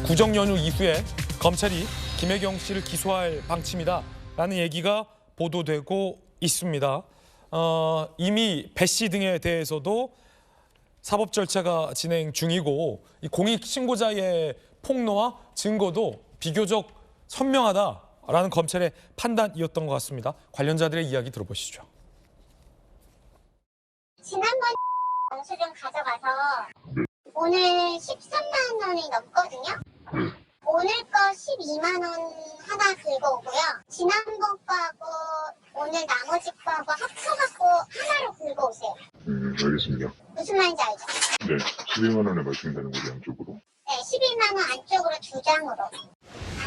구정 연휴 이후에 검찰이 김혜경 씨를 기소할 방침이다라는 얘기가 보도되고 있습니다. 이미 배 씨 등에 대해서도 사법 절차가 진행 중이고 이 공익 신고자의 폭로와 증거도 비교적 선명하다라는 검찰의 판단이었던 것 같습니다. 관련자들의 이야기 들어보시죠. 지난번 영수증 가져가서 오늘 13만 원이 넘거든요. 오늘 거 12만 원 하나 긁어오고요. 지난번 거하고 오늘 나머지 거하고 합쳐갖고 하나로 긁어오세요. 알겠습니다. 무슨 말인지 알죠? 네, 12만 원에 말씀되는 거죠, 양쪽으로. 네, 11만 원 안쪽으로 2장으로.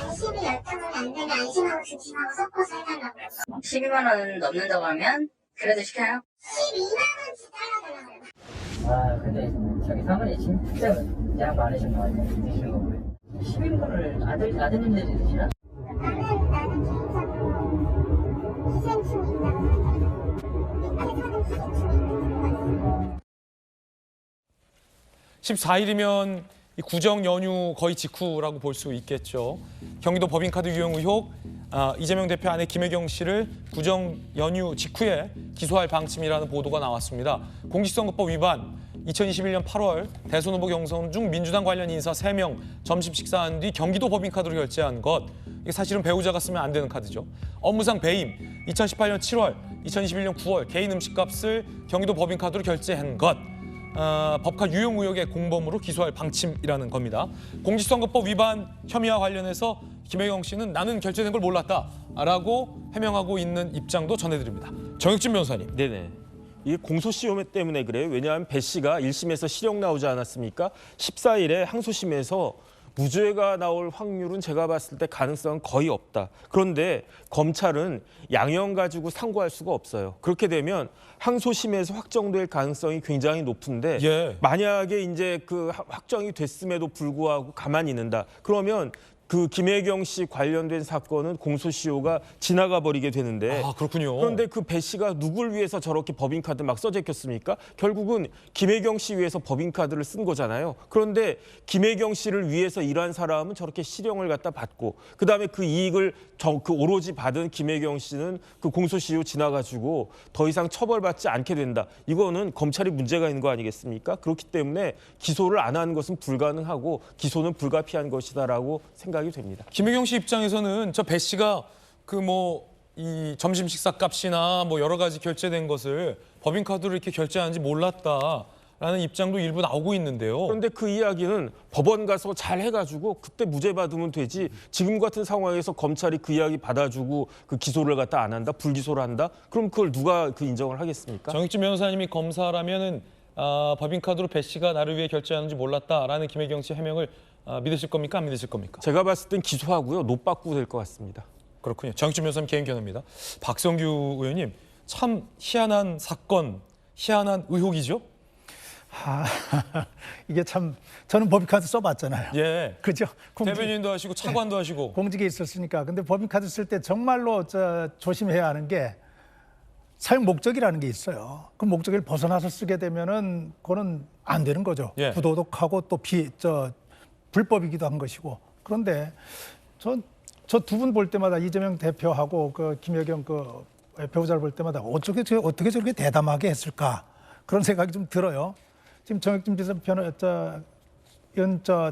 안심이 10장은 안 되면 안심하고 중심하고 섞어서 해달라고. 12만 원 넘는다고 하면 그래도 시켜요? 12만 원치 달라달라고. 아, 근데 저기 사모님 진짜 양 많으신 거 같아요. 드시는 거 보면. 11분을 아드님들이 드시나? 나는 개인적으로 희생충이라고 생각해요. 밑에 사는 희생충이 14일이면 구정 연휴 거의 직후라고 볼 수 있겠죠. 경기도 법인카드 유용 의혹, 이재명 대표 아내 김혜경 씨를 구정 연휴 직후에 기소할 방침이라는 보도가 나왔습니다. 공직선거법 위반, 2021년 8월 대선 후보 경선 중 민주당 관련 인사 3명 점심 식사한 뒤 경기도 법인카드로 결제한 것. 이게 사실은 배우자가 쓰면 안 되는 카드죠. 업무상 배임, 2018년 7월, 2021년 9월 개인 음식값을 경기도 법인카드로 결제한 것. 법카 유용 의혹의 공범으로 기소할 방침이라는 겁니다. 공직선거법 위반 혐의와 관련해서 김혜경 씨는 나는 결제된 걸 몰랐다라고 해명하고 있는 입장도 전해드립니다. 정혁진 변호사님. 네네. 이게 공소시효 때문에 그래요. 왜냐하면 배 씨가 1심에서 실형 나오지 않았습니까? 14일에 항소심에서 무죄가 나올 확률은 제가 봤을 때 가능성은 거의 없다. 그런데 검찰은 양형 가지고 상고할 수가 없어요. 그렇게 되면 항소심에서 확정될 가능성이 굉장히 높은데 만약에 이제 그 확정이 됐음에도 불구하고 가만히 있는다. 그러면 그 김혜경 씨 관련된 사건은 공소시효가 지나가 버리게 되는데 그렇군요. 그런데 그 배 씨가 누굴 위해서 저렇게 법인카드 막 써제꼈습니까? 결국은 김혜경 씨 위해서 법인카드를 쓴 거잖아요. 그런데 김혜경 씨를 위해서 일한 사람은 저렇게 실형을 갖다 받고 그다음에 그 이익을 그 오로지 받은 김혜경 씨는 그 공소시효 지나가지고 더 이상 처벌받지 않게 된다. 이거는 검찰이 문제가 있는 거 아니겠습니까? 그렇기 때문에 기소를 안 한 것은 불가능하고 기소는 불가피한 것이다라고 생각이 됩니다. 김혜경 씨 입장에서는 저 배 씨가 이 점심 식사 값이나 여러 가지 결제된 것을 법인카드로 이렇게 결제하는지 몰랐다라는 입장도 일부 나오고 있는데요. 그런데 그 이야기는 법원 가서 잘 해가지고 그때 무죄 받으면 되지. 지금 같은 상황에서 검찰이 그 이야기 받아주고 그 기소를 갖다 안 한다, 불기소를 한다. 그럼 그걸 누가 그 인정을 하겠습니까? 정익진 변호사님이 검사라면은 법인카드로 배 씨가 나를 위해 결제하는지 몰랐다라는 김혜경 씨 해명을 믿으실 겁니까? 안 믿으실 겁니까? 제가 봤을 땐 기소하고요. 노빠꾸 될 것 같습니다. 그렇군요. 정익진 변호사님 개인 견해입니다. 박성규 의원님, 참 희한한 사건, 희한한 의혹이죠? 이게 참 저는 법인카드 써봤잖아요. 예. 그죠? 대변인도 하시고 차관도 하시고. 공직에 있었으니까. 근데 법인카드 쓸 때 정말로 조심해야 하는 게 사용 목적이라는 게 있어요. 그 목적을 벗어나서 쓰게 되면은 그거는 안 되는 거죠. 부도덕하고 또 불법이기도 한 것이고. 그런데 저 두 분 볼 때마다 이재명 대표하고 그 김혜경 그 배우자를 볼 때마다 어떻게 저렇게 대담하게 했을까 그런 생각이 좀 들어요. 지금 정혁진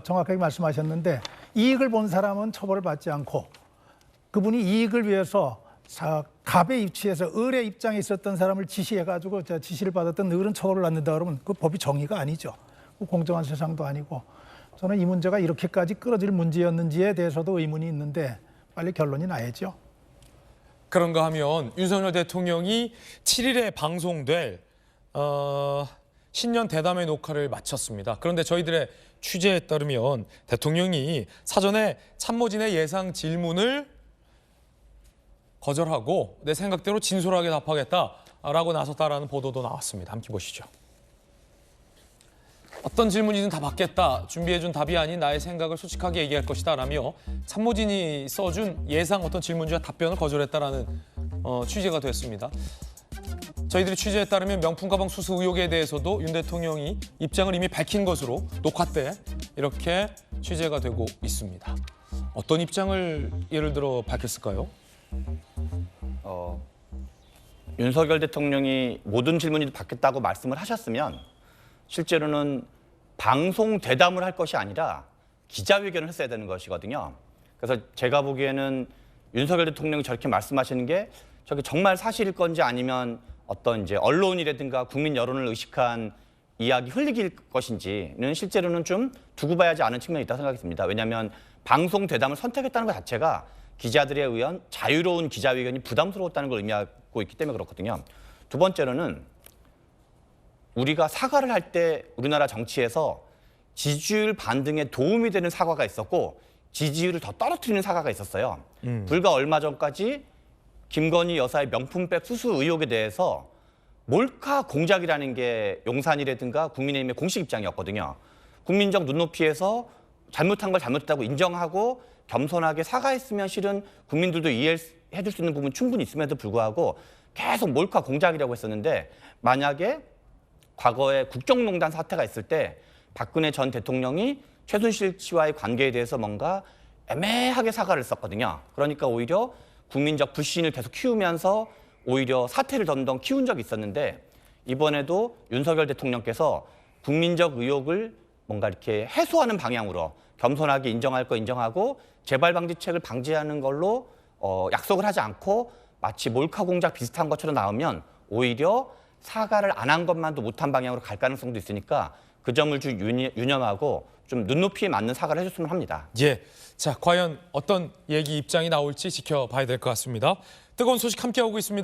정확하게 말씀하셨는데 이익을 본 사람은 처벌을 받지 않고 그분이 이익을 위해서 갑의 입치에서 을의 입장에 있었던 사람을 지시해가지고 지시를 받았던 을은 처벌을 받는다 그러면 그 법이 정의가 아니죠. 공정한 세상도 아니고 저는 이 문제가 이렇게까지 끌어질 문제였는지에 대해서도 의문이 있는데 빨리 결론이 나야죠. 그런가 하면 윤석열 대통령이 7일에 방송될 신년 대담회 녹화를 마쳤습니다. 그런데 저희들의 취재에 따르면 대통령이 사전에 참모진의 예상 질문을 거절하고 내 생각대로 진솔하게 답하겠다라고 나섰다라는 보도도 나왔습니다. 함께 보시죠. 어떤 질문이든 다 받겠다. 준비해준 답이 아닌 나의 생각을 솔직하게 얘기할 것이다 라며 참모진이 써준 예상 어떤 질문지와 답변을 거절했다라는 취재가 됐습니다. 저희들이 취재에 따르면 명품 가방 수수 의혹에 대해서도 윤 대통령이 입장을 이미 밝힌 것으로 녹화 때 이렇게 취재가 되고 있습니다. 어떤 입장을 예를 들어 밝혔을까요? 윤석열 대통령이 모든 질문이 받겠다고 말씀을 하셨으면 실제로는 방송 대담을 할 것이 아니라 기자회견을 했어야 되는 것이거든요. 그래서 제가 보기에는 윤석열 대통령이 저렇게 말씀하시는 게 저게 정말 사실일 건지 아니면 어떤 이제 언론이라든가 국민 여론을 의식한 이야기 흘리기일 것인지는 실제로는 좀 두고 봐야지 않은 측면이 있다고 생각했습니다. 왜냐하면 방송 대담을 선택했다는 것 자체가 기자들에 의한 자유로운 기자회견이 부담스러웠다는 걸 의미하고 있기 때문에 그렇거든요. 두 번째로는 우리가 사과를 할 때 우리나라 정치에서 지지율 반등에 도움이 되는 사과가 있었고 지지율을 더 떨어뜨리는 사과가 있었어요. 불과 얼마 전까지 김건희 여사의 명품백 수수 의혹에 대해서 몰카 공작이라는 게 용산이라든가 국민의힘의 공식 입장이었거든요. 국민적 눈높이에서 잘못한 걸 잘못했다고 인정하고 겸손하게 사과했으면 실은 국민들도 이해해줄 수 있는 부분 충분히 있음에도 불구하고 계속 몰카 공작이라고 했었는데 만약에 과거에 국정농단 사태가 있을 때 박근혜 전 대통령이 최순실 씨와의 관계에 대해서 뭔가 애매하게 사과를 썼거든요. 그러니까 오히려 국민적 불신을 계속 키우면서 오히려 사태를 점점 키운 적이 있었는데 이번에도 윤석열 대통령께서 국민적 의혹을 뭔가 이렇게 해소하는 방향으로 겸손하게 인정할 거 인정하고 재발 방지책을 방지하는 걸로 약속을 하지 않고 마치 몰카 공작 비슷한 것처럼 나오면 오히려 사과를 안 한 것만도 못한 방향으로 갈 가능성도 있으니까 그 점을 좀 유념하고 좀 눈높이에 맞는 사과를 해줬으면 합니다. 예, 자 과연 어떤 얘기 입장이 나올지 지켜봐야 될 것 같습니다. 뜨거운 소식 함께하고 있습니다.